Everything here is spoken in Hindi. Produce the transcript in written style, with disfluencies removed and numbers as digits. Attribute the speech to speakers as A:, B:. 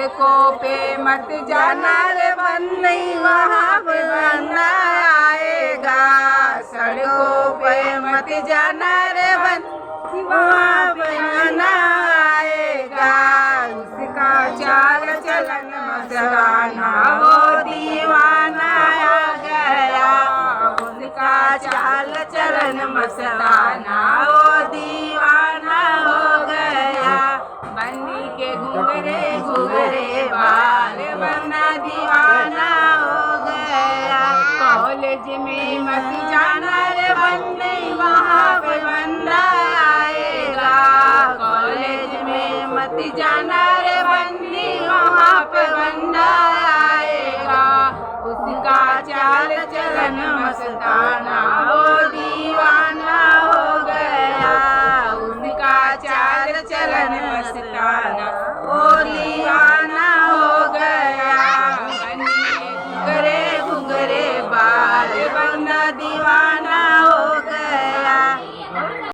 A: सड़कों पे मत जाना रे बंदी, वहाँ पे बंदा आएगा। सड़कों पे मत जाना रे बंदी, वहाँ पे बंदा आएगा। उसका चाल चलन मस्ताना, वो दीवाना आ गया। उसका चाल चलन मस्ताना, वो दीवाना हो गया। बंदी के घुंघरे घुंघरे बाल, बंदा दीवाना हो गया। कॉलेज में मत जाना रे बंदी, वहाँ पे बंदा आएगा। कॉलेज में मत जाना रे बंदी, वहाँ पे बंदा आएगा। उसका चाल चलन मस्ताना, वो दीवाना